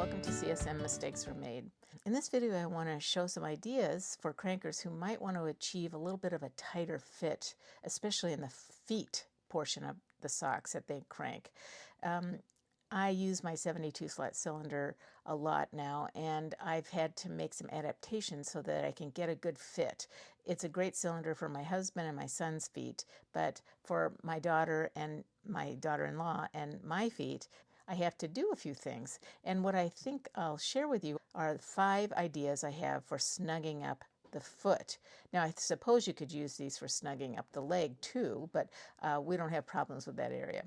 welcome to CSM Mistakes Were Made. In this video I want to show some ideas for crankers who might want to achieve a little bit of a tighter fit, especially in the feet portion of the socks that they crank. I use my 72 slot cylinder a lot now, and I've had to make some adaptations so that I can get a good fit. It's a great cylinder for my husband and my son's feet, but for my daughter and my daughter-in-law and my feet, I have to do a few things. And what I think I'll share with you are 5 ideas I have for snugging up the foot. Now, I suppose you could use these for snugging up the leg too, but we don't have problems with that area.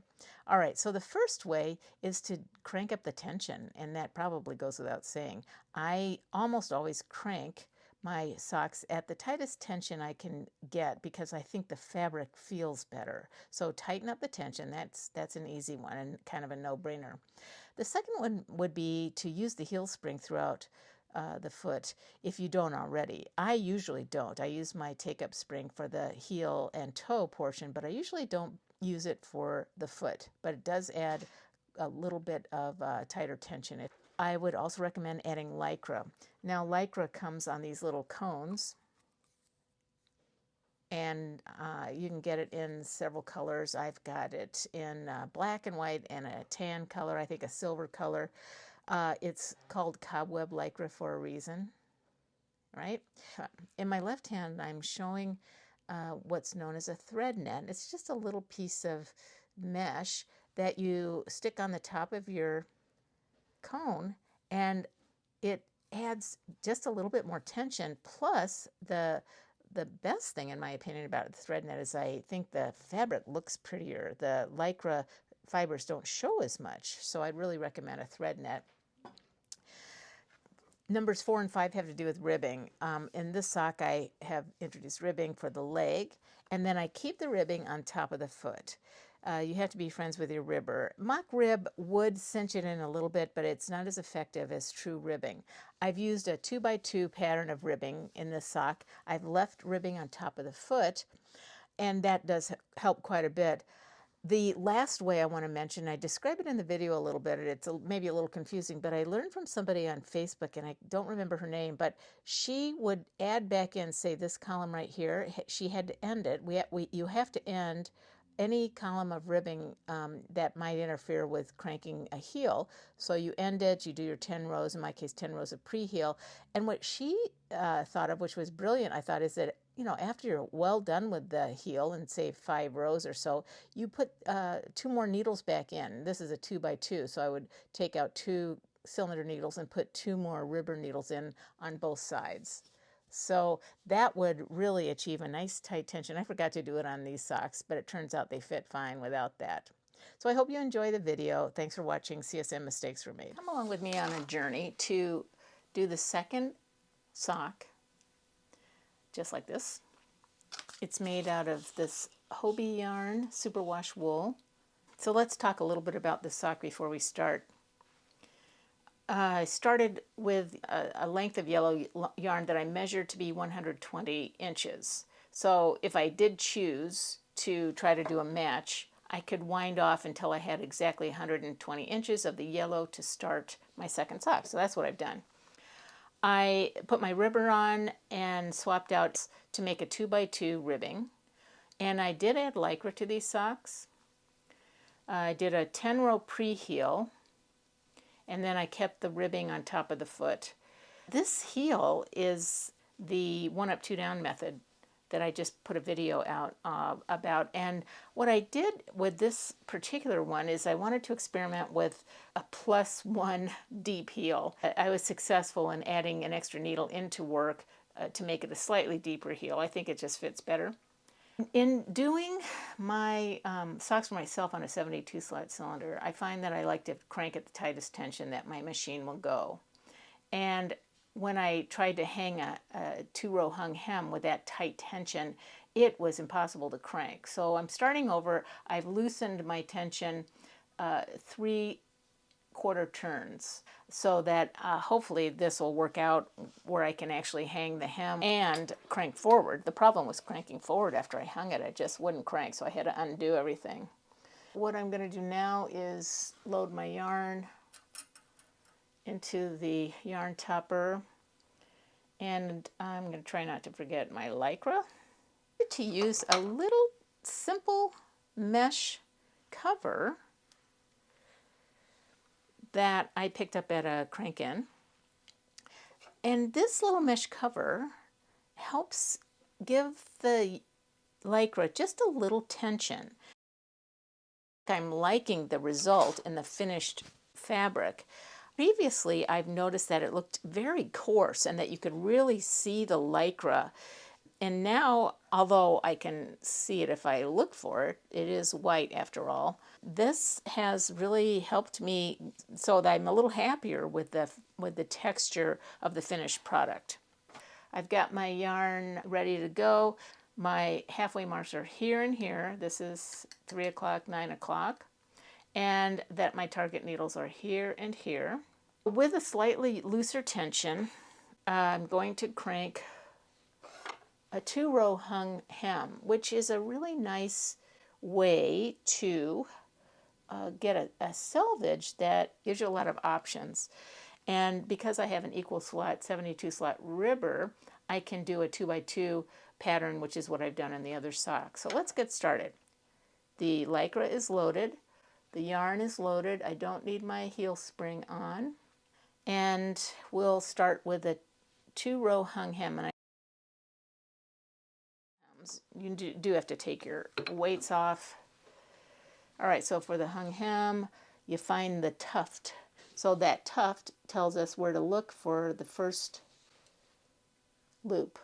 All right, so the first way is to crank up the tension, and that probably goes without saying. I almost always crank my socks at the tightest tension I can get because I think the fabric feels better. So tighten up the tension. That's an easy one and kind of a no-brainer. The second one would be to use the heel spring throughout the foot if you don't already. I usually don't. I use my take-up spring for the heel and toe portion, but I usually don't use it for the foot. But it does add a little bit of tighter tension. I would also recommend adding Lycra. Now, Lycra comes on these little cones, and you can get it in several colors. I've got it in black and white and a tan color, I think a silver color. It's called Cobweb Lycra for a reason, right? In my left hand, I'm showing what's known as a thread net. It's just a little piece of mesh that you stick on the top of your cone, and it adds just a little bit more tension. Plus, the best thing, in my opinion, about the thread net is I think the fabric looks prettier. The Lycra fibers don't show as much, so I'd really recommend a thread net. Numbers 4 and 5 have to do with ribbing. In this sock, I have introduced ribbing for the leg, and then I keep the ribbing on top of the foot. You have to be friends with your ribber. Mock rib would cinch it in a little bit, but it's not as effective as true ribbing. I've used a 2x2 pattern of ribbing in this sock. I've left ribbing on top of the foot, and that does help quite a bit. The last way I want to mention, I describe it in the video a little bit, it's maybe a little confusing, but I learned from somebody on Facebook, and I don't remember her name, but she would add back in, say, this column right here. She had to end it. You have to end any column of ribbing that might interfere with cranking a heel. So you end it, you do your 10 rows, in my case 10 rows of pre-heel. And what she thought of, which was brilliant, I thought, is that, you know, after you're well done with the heel and say 5 rows or so, you put 2 more needles back in. This is a 2x2, so I would take out 2 cylinder needles and put 2 more ribber needles in on both sides. So that would really achieve a nice tight tension. I forgot to do it on these socks, but it turns out they fit fine without that. So I hope you enjoy the video. Thanks for watching. CSM Mistakes Were Made. Come along with me on a journey to do the second sock, just like this. It's made out of this Hobbii yarn, superwash wool. So let's talk a little bit about the sock before we start. I started with a length of yellow yarn that I measured to be 120 inches. So if I did choose to try to do a match, I could wind off until I had exactly 120 inches of the yellow to start my second sock. So that's what I've done. I put my ribber on and swapped out to make a 2x2 ribbing. And I did add Lycra to these socks. I did a 10-row pre-heel, and then I kept the ribbing on top of the foot. This heel is the 1-up, 2-down method that I just put a video out about. And what I did with this particular one is I wanted to experiment with a +1 deep heel. I was successful in adding an extra needle into work to make it a slightly deeper heel. I think it just fits better. In doing my socks for myself on a 72 slot cylinder, I find that I like to crank at the tightest tension that my machine will go. And when I tried to hang a 2-row hung hem with that tight tension, it was impossible to crank. So I'm starting over. I've loosened my tension 3/4 turns so that hopefully this will work out where I can actually hang the hem and crank forward. The problem was cranking forward after I hung it. It just wouldn't crank, so I had to undo everything. What I'm going to do now is load my yarn into the yarn topper, and I'm going to try not to forget my Lycra. To use a little simple mesh cover that I picked up at a crank-in. And this little mesh cover helps give the Lycra just a little tension. I'm liking the result in the finished fabric. Previously, I've noticed that it looked very coarse and that you could really see the Lycra. And now, although I can see it if I look for it, it is white after all. This has really helped me so that I'm a little happier with the texture of the finished product. I've got my yarn ready to go. My halfway marks are here and here. This is 3 o'clock, 9 o'clock. And that my target needles are here and here. With a slightly looser tension, I'm going to crank a 2-row hung hem, which is a really nice way to get a selvage that gives you a lot of options. And because I have an equal slot, 72 slot ribber, I can do a 2x2 pattern, which is what I've done in the other sock. So let's get started. The Lycra is loaded. The yarn is loaded. I don't need my heel spring on. And we'll start with a 2-row hung hem. And you do have to take your weights off. All right, so for the hung hem, you find the tuft. So that tuft tells us where to look for the first loop.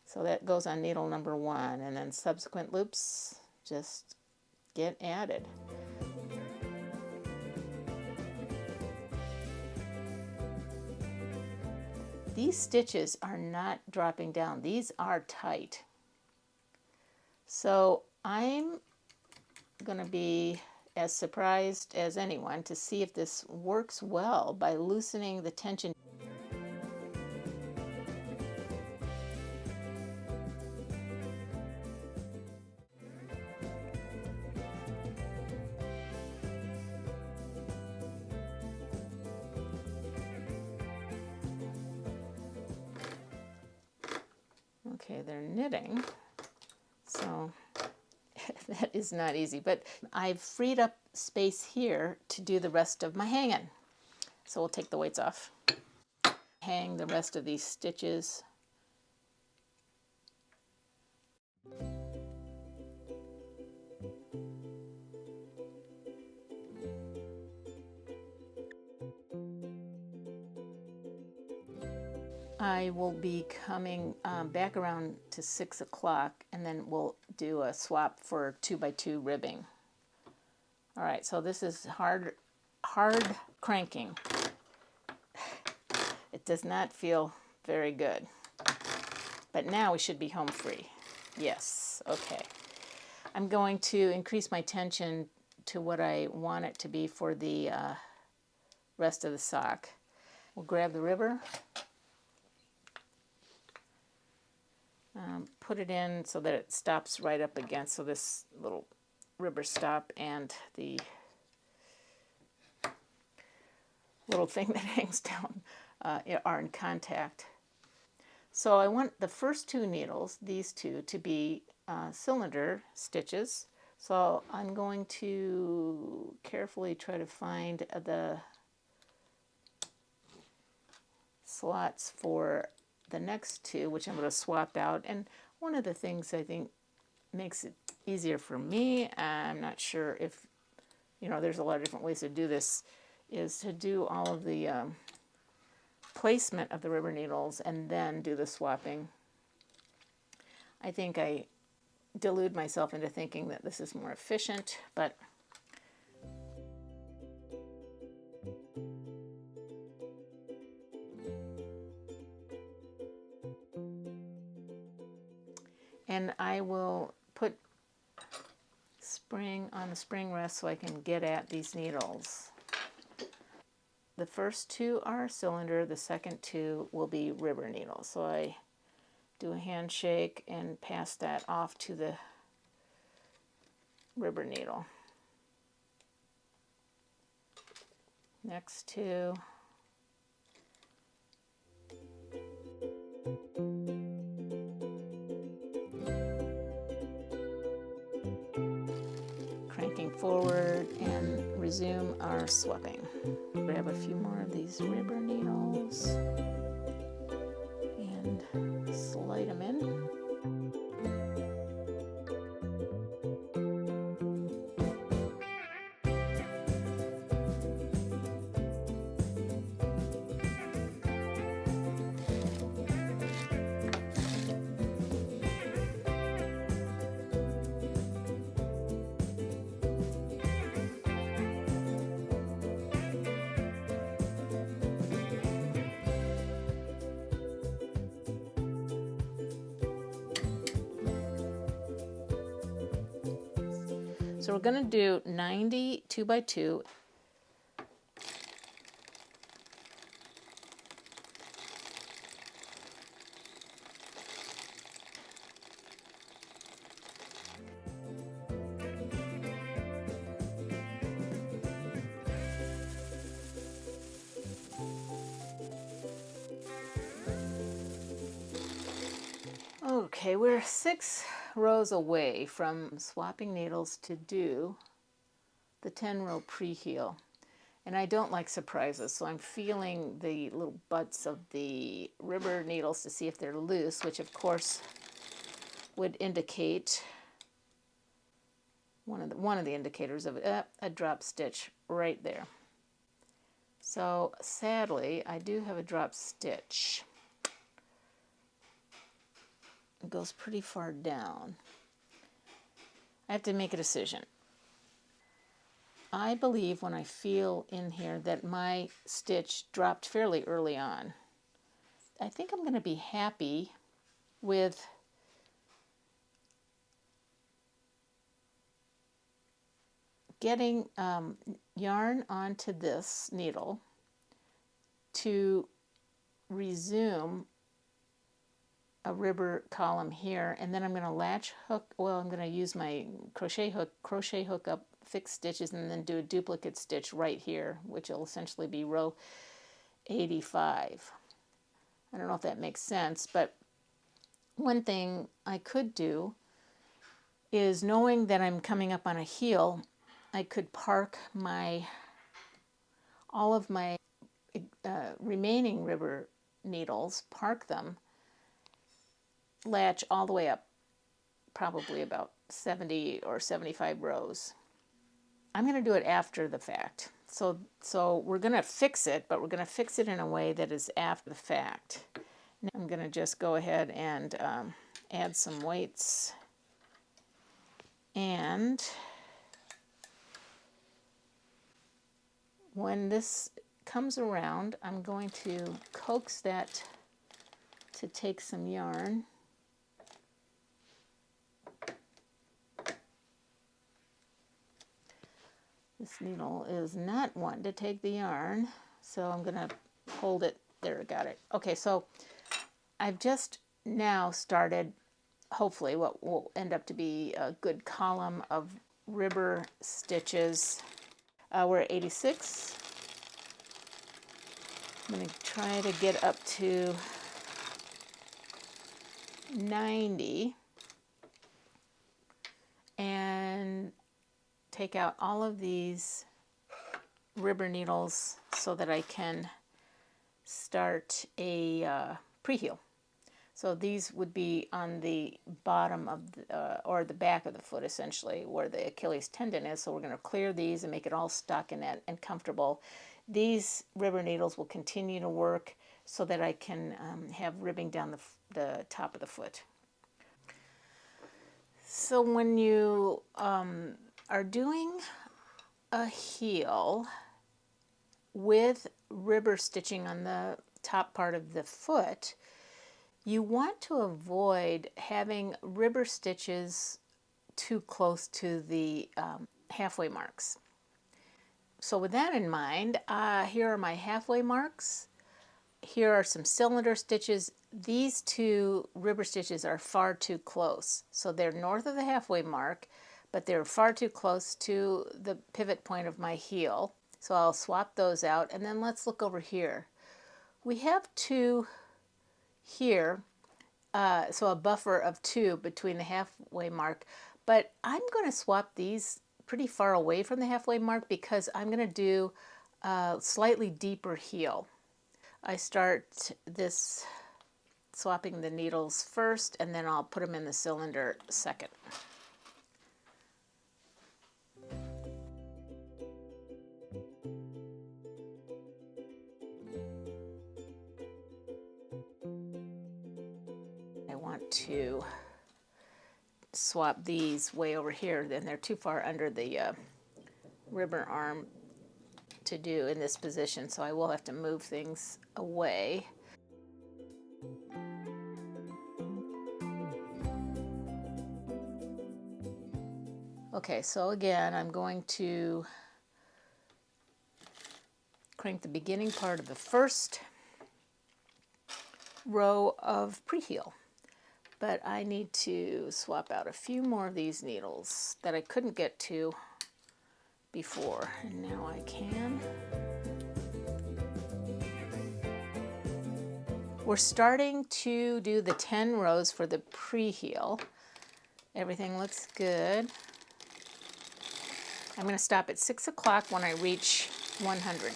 So that goes on needle number 1, and then subsequent loops just get added. These stitches are not dropping down. These are tight. So I'm going to be as surprised as anyone to see if this works well by loosening the tension. Okay, they're knitting, so that is not easy, but I've freed up space here to do the rest of my hanging. So we'll take the weights off. Hang the rest of these stitches. I will be coming back around to 6 o'clock, and then we'll do a swap for 2x2 ribbing. All right, so this is hard cranking. It does not feel very good, but now we should be home free. Yes, okay. I'm going to increase my tension to what I want it to be for the rest of the sock. We'll grab the ribber. Put it in so that it stops right up against, so this little ribber stop and the little thing that hangs down are in contact. So I want the first 2 needles, these 2, to be cylinder stitches. So I'm going to carefully try to find the slots for the next 2, which I'm going to swap out. And one of the things I think makes it easier for me, I'm not sure if, there's a lot of different ways to do this, is to do all of the placement of the rubber needles and then do the swapping. I think I delude myself into thinking that this is more efficient, but and I will put spring on the spring rest so I can get at these needles. The first 2 are cylinder, the second 2 will be ribber needles. So I do a handshake and pass that off to the ribber needle. next to cranking forward and resume our swapping. We have a few more of these ribber needles and slide them in. So we're going to do 90 2x2. Okay, we're 6 rows away from swapping needles to do the 10-row pre-heel. And I don't like surprises, so I'm feeling the little butts of the ribber needles to see if they're loose, which of course would indicate one of the indicators of a drop stitch right there. So sadly, I do have a drop stitch. It goes pretty far down. I have to make a decision. I believe when I feel in here that my stitch dropped fairly early on. I think I'm going to be happy with getting yarn onto this needle to resume a ribber column here, and then I'm going to latch hook, well, I'm going to use my crochet hook up fixed stitches and then do a duplicate stitch right here, which will essentially be row 85. I don't know if that makes sense, but one thing I could do is, knowing that I'm coming up on a heel, I could park all of my remaining ribber needles, park them, latch all the way up, probably about 70 or 75 rows. I'm going to do it after the fact. So we're going to fix it, but we're going to fix it in a way that is after the fact. Now I'm going to just go ahead and add some weights. And when this comes around, I'm going to coax that to take some yarn. This needle is not wanting to take the yarn, so I'm going to hold it. There, got it. Okay, so I've just now started, hopefully, what will end up to be a good column of ribber stitches. We're at 86. I'm going to try to get up to 90 and take out all of these ribber needles so that I can start a pre-heel. So these would be on the bottom of the, or the back of the foot, essentially, where the Achilles tendon is. So we're going to clear these and make it all stockinette and comfortable. These ribber needles will continue to work so that I can have ribbing down the top of the foot. So when you are doing a heel with ribber stitching on the top part of the foot, you want to avoid having ribber stitches too close to the halfway marks. So with that in mind, here are my halfway marks. Here are some cylinder stitches. These two ribber stitches are far too close. So they're north of the halfway mark, but they're far too close to the pivot point of my heel. So I'll swap those out, and then let's look over here. We have 2 here, so a buffer of 2 between the halfway mark, but I'm going to swap these pretty far away from the halfway mark because I'm going to do a slightly deeper heel. I start this swapping the needles first, and then I'll put them in the cylinder second. I want to swap these way over here, then they're too far under the ribber arm to do in this position, so I will have to move things away. Okay, so again, I'm going to crank the beginning part of the first row of preheel. But I need to swap out a few more of these needles that I couldn't get to before, and now I can. We're starting to do the 10 rows for the preheel. Everything looks good. I'm going to stop at 6 o'clock when I reach 100.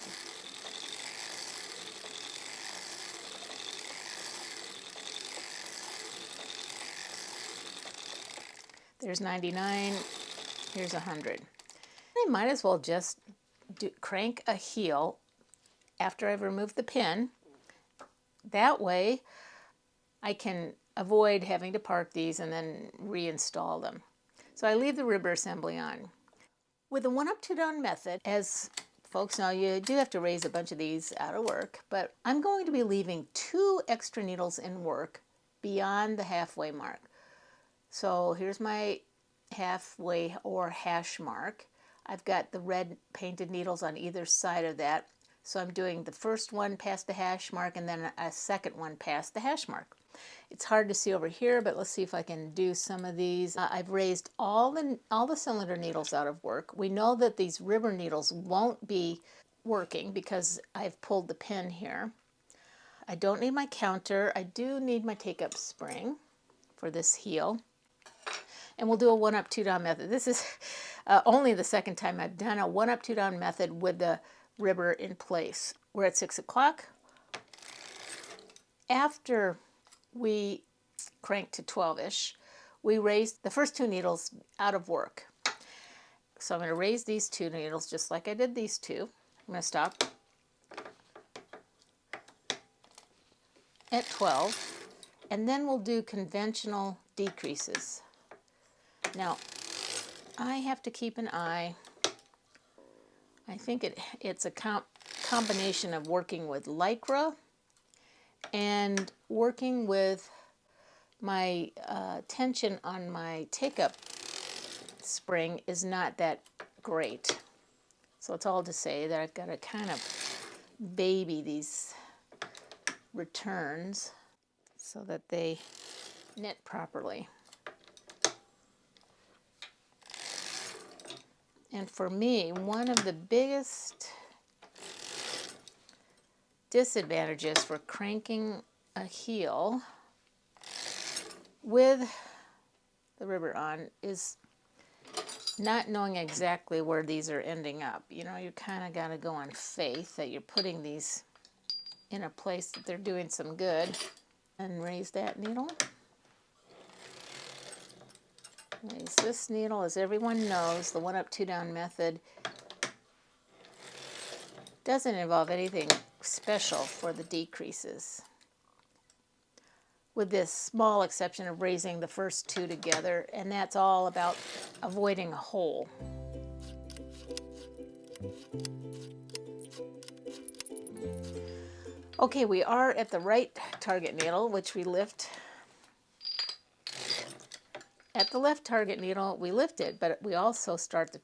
There's 99, here's 100. I might as well just crank a heel after I've removed the pin. That way I can avoid having to park these and then reinstall them. So I leave the ribber assembly on. With the 1 up 2 down method, as folks know, you do have to raise a bunch of these out of work, but I'm going to be leaving 2 extra needles in work beyond the halfway mark. So here's my halfway or hash mark. I've got the red painted needles on either side of that. So I'm doing the first one past the hash mark and then a second one past the hash mark. It's hard to see over here, but let's see if I can do some of these. I've raised all the cylinder needles out of work. We know that these ribber needles won't be working because I've pulled the pin here. I don't need my counter. I do need my take-up spring for this heel. And we'll do a 1 up 2 down method. This is only the second time I've done a 1 up 2 down method with the ribber in place. We're at 6 o'clock. After we cranked to 12-ish, we raised the first 2 needles out of work. So I'm going to raise these 2 needles just like I did these 2. I'm going to stop at 12, and then we'll do conventional decreases. Now, I have to keep an eye. I think it's a combination of working with Lycra and working with my tension on my take-up spring is not that great. So it's all to say that I've got to kind of baby these returns so that they knit properly. And for me, one of the biggest disadvantages for cranking a heel with the ribber on is not knowing exactly where these are ending up. You know, you kind of got to go on faith that you're putting these in a place that they're doing some good. And raise that needle. Raise this needle. As everyone knows, the 1 up 2 down method doesn't involve anything special for the decreases, with this small exception of raising the first 2 together, and that's all about avoiding a hole. Okay, we are at the right target needle, which we lift. At the left target needle, we lift it, but we also start the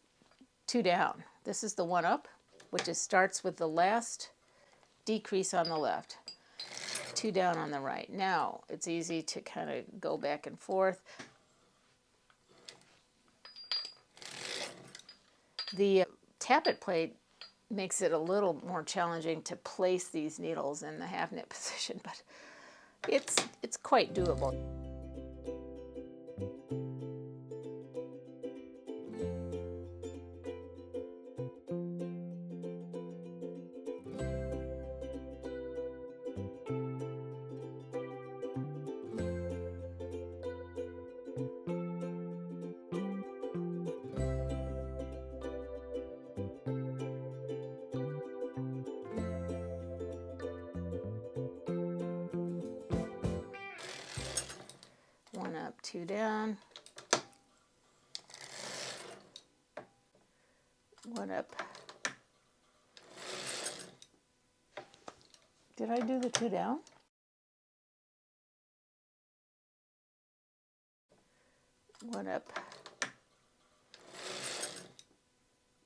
2 down. This is the 1 up, which starts with the last decrease on the left. 2 down on the right. Now, it's easy to kind of go back and forth. The tappet plate makes it a little more challenging to place these needles in the half knit position, but it's quite doable. One up, two down. One up. Did I do the two down? One up.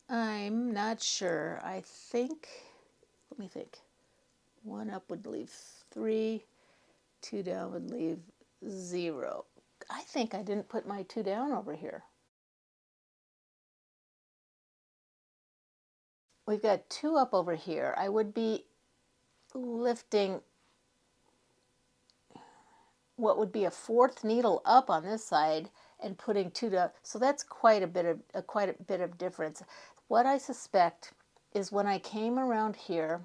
I'm not sure. I think, let me think. One up would leave 3, two down would leave 0. I think I didn't put my 2 down over here. We've got 2 up over here. I would be lifting what would be a 4th needle up on this side and putting 2 down. So that's quite a bit of difference. What I suspect is when I came around here,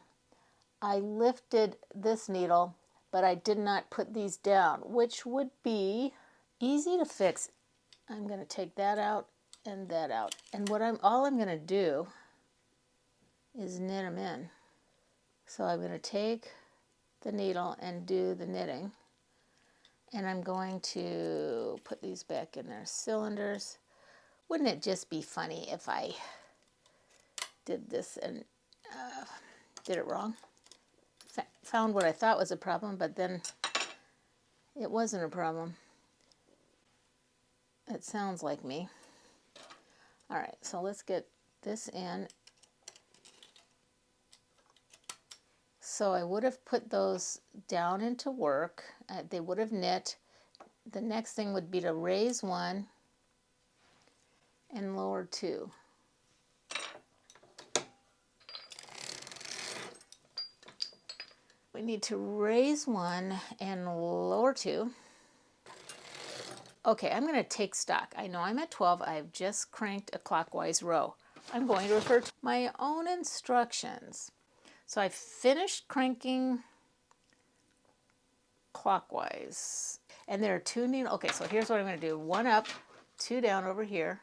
I lifted this needle, but I did not put these down, which would be easy to fix. I'm going to take that out and that out. And all I'm going to do is knit them in. So I'm going to take the needle and do the knitting. And I'm going to put these back in their cylinders. Wouldn't it just be funny if I did this and did it wrong? Found what I thought was a problem, but then it wasn't a problem. It sounds like me. All right, so let's get this in. So I would have put those down into work. They would have knit. The next thing would be to raise 1 and lower 2. We need to raise 1 and lower 2. Okay, I'm going to take stock. I know I'm at 12. I've just cranked a clockwise row. I'm going to refer to my own instructions. So I finished cranking clockwise. And there are 2 needles. Okay, so here's what I'm going to do. 1 up, 2 down over here.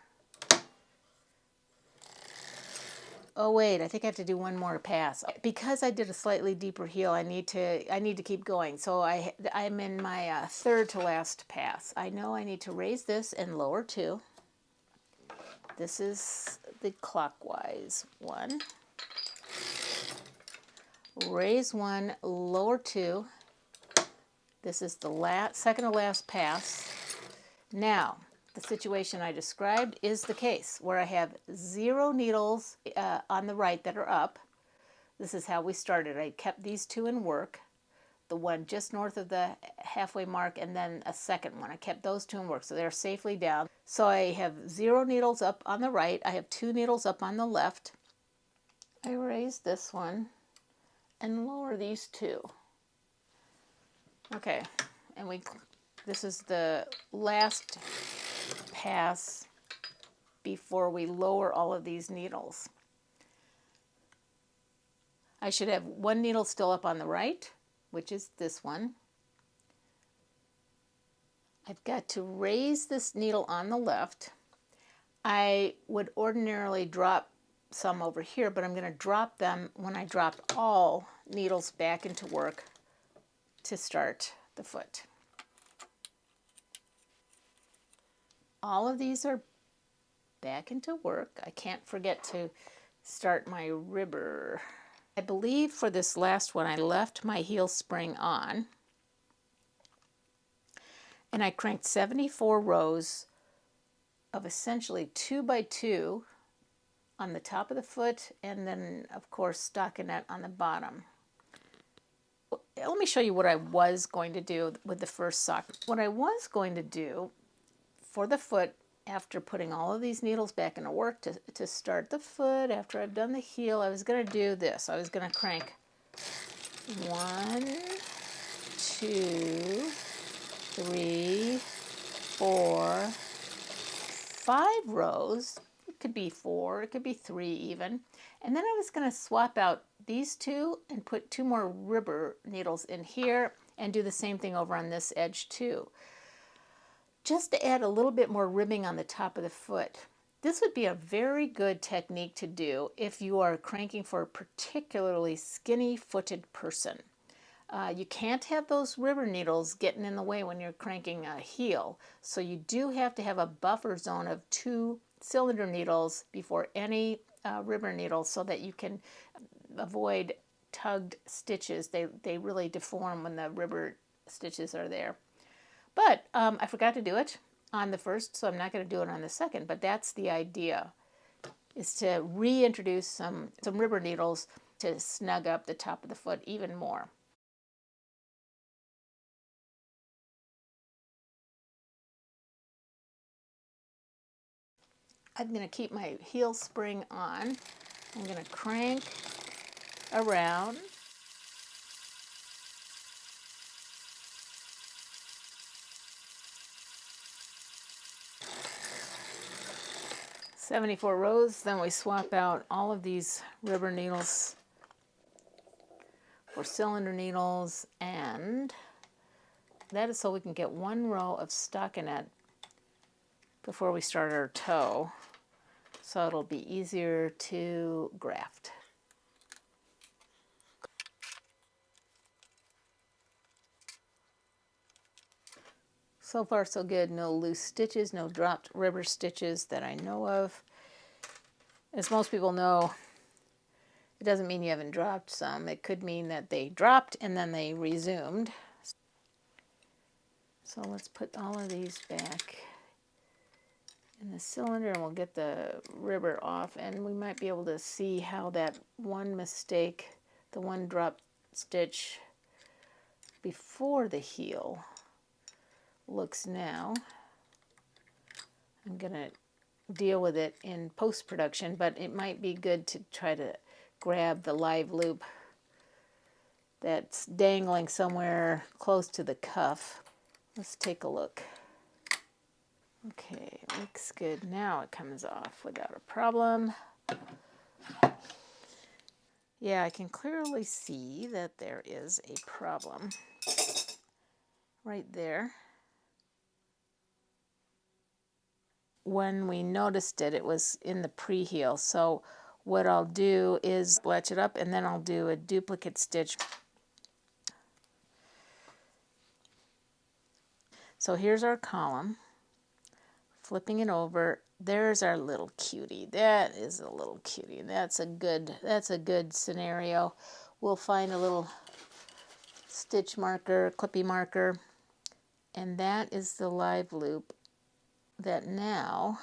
Oh wait, I think I have to do 1 more pass. Because I did a slightly deeper heel, I need to keep going. So I'm in my 3rd to last pass. I know I need to raise this and lower 2. This is the clockwise one. Raise 1, lower 2. This is the second to last pass. Now, the situation I described is the case where I have 0 needles on the right that are up. This is how we started. I kept these 2 in work, the one just north of the halfway mark and then a second one. I kept those 2 in work, so they're safely down. So I have 0 needles up on the right. I have 2 needles up on the left. I raise this one and lower these 2. Okay, and this is the last pass before we lower all of these needles. I should have 1 needle still up on the right, which is this one. I've got to raise this needle on the left. I would ordinarily drop some over here, but I'm going to drop them when I drop all needles back into work to start the foot. All of these are back into work. I can't forget to start my ribber. I believe for this last one I left my heel spring on, and I cranked 74 rows of essentially 2 by 2 on the top of the foot, and then of course stockinette on the bottom. Let me show you what I was going to do with the first sock. What I was going to do for the foot after putting all of these needles back into work to start the foot, after I've done the heel, I was going to do this. I was going to crank 1, 2, 3, 4, 5 rows. It could be 4, it could be 3 even. And then I was going to swap out these 2 and put 2 more ribber needles in here and do the same thing over on this edge too, just to add a little bit more ribbing on the top of the foot. This would be a very good technique to do if you are cranking for a particularly skinny-footed person. You can't have those ribber needles getting in the way when you're cranking a heel, so you do have to have a buffer zone of 2 cylinder needles before any ribber needles so that you can avoid tugged stitches. They really deform when the ribber stitches are there. But I forgot to do it on the first, so I'm not going to do it on the second, but that's the idea, is to reintroduce some ribber needles to snug up the top of the foot even more. I'm going to keep my heel spring on. I'm going to crank around. "74 rows, then we swap out all of these ribber needles for cylinder needles, and that is so we can get 1 row of stockinette before we start our toe, so it'll be easier to graft. So far so good, no loose stitches, no dropped ribber stitches that I know of. As most people know, it doesn't mean you haven't dropped some. It could mean that they dropped and then they resumed. So let's put all of these back in the cylinder and we'll get the ribber off, and we might be able to see how that one mistake, the one drop stitch before the heel, looks now. I'm going to deal with it in post-production, but it might be good to try to grab the live loop that's dangling somewhere close to the cuff. Let's take a look. Okay, looks good. Now it comes off without a problem. Yeah, I can clearly see that there is a problem right there. When we noticed it, it was in the pre-heel. So what I'll do is latch it up, and then I'll do a duplicate stitch. So here's our column. Flipping it over, there's our little cutie. That is a little cutie. That's a good scenario. We'll find a little stitch marker, clippy marker, and that is the live loop that now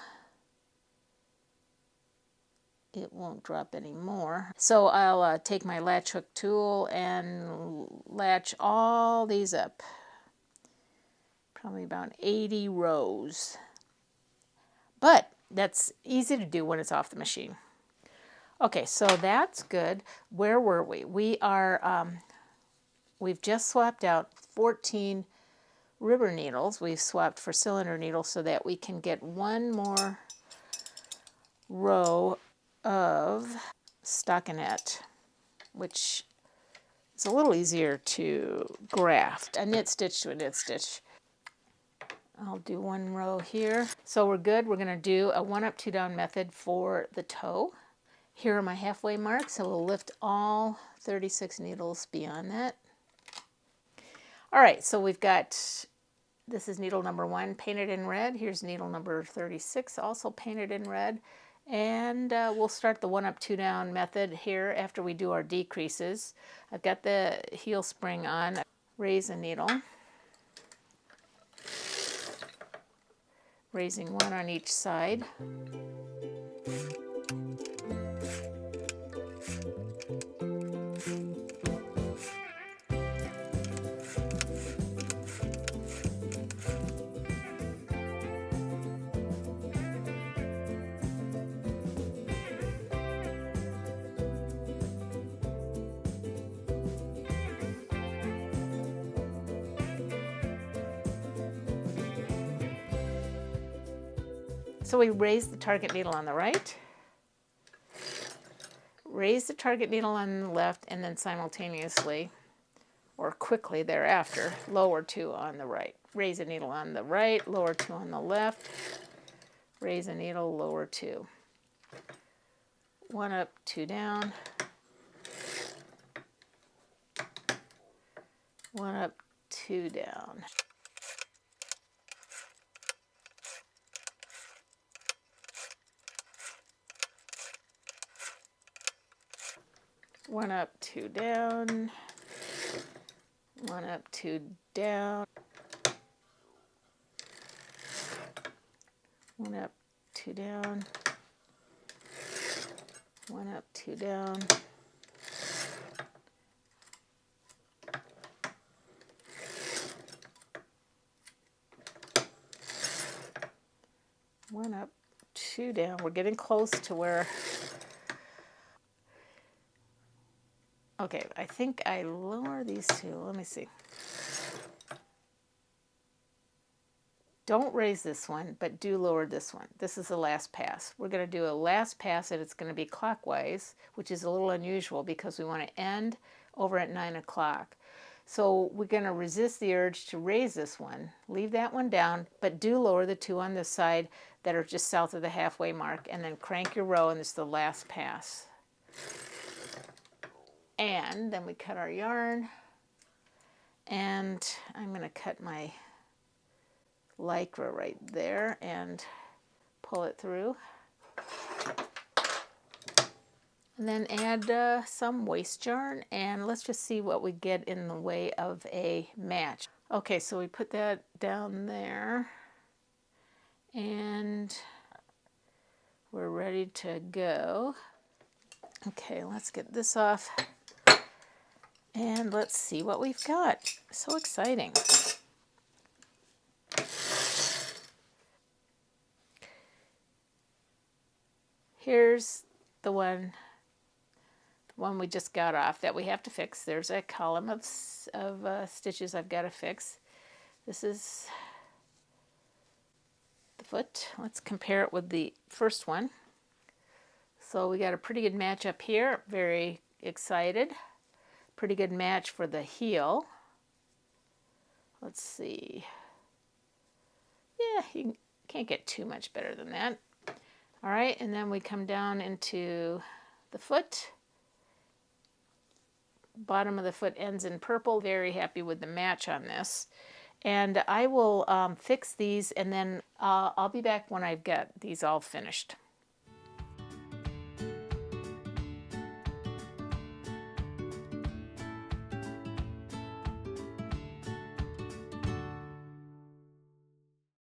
it won't drop anymore. So I'll take my latch hook tool and latch all these up. Probably about 80 rows. But that's easy to do when it's off the machine. Okay, so that's good. Where were we? We've just swapped out 14 ribber needles. We've swapped for cylinder needles so that we can get 1 more row of stockinette, which is a little easier to graft. A knit stitch to a knit stitch. I'll do 1 row here. So we're good. We're going to do a 1 up, 2 down method for the toe. Here are my halfway marks, so we'll lift all 36 needles beyond that. All right, so we've got, this is needle number 1 painted in red. Here's needle number 36 also painted in red. And we'll start the 1 up, 2 down method here after we do our decreases. I've got the heel spring on. Raise a needle. Raising 1 on each side. So we raise the target needle on the right, raise the target needle on the left, and then simultaneously, or quickly thereafter, lower 2 on the right. Raise a needle on the right, lower 2 on the left, raise a needle, lower 2. 1 up, 2 down. 1 up, 2 down. One up, 2 down. 1 up, 2 down. 1 up, 2 down. 1 up, 2 down. One up, 2 down. We're getting close to where. Okay, I think I lower these 2. Let me see. Don't raise this one, but do lower this one. This is the last pass. We're going to do a last pass, and it's going to be clockwise, which is a little unusual because we want to end over at 9 o'clock. So we're going to resist the urge to raise this one. Leave that one down, but do lower the 2 on this side that are just south of the halfway mark, and then crank your row, and it's the last pass. And then we cut our yarn, and I'm going to cut my Lycra right there and pull it through. And then add some waste yarn, and let's just see what we get in the way of a match. Okay, so we put that down there, and we're ready to go. Okay, let's get this off, and let's see what we've got. So exciting. Here's the one we just got off that we have to fix. There's a column of stitches I've got to fix. This is the foot. Let's compare it with the first one. So we got a pretty good match up here. Very excited. Pretty good match for the heel. Let's see. Yeah, you can't get too much better than that. All right, and then we come down into the foot. Bottom of the foot ends in purple. Very happy with the match on this. And I will fix these, and then I'll be back when I've got these all finished.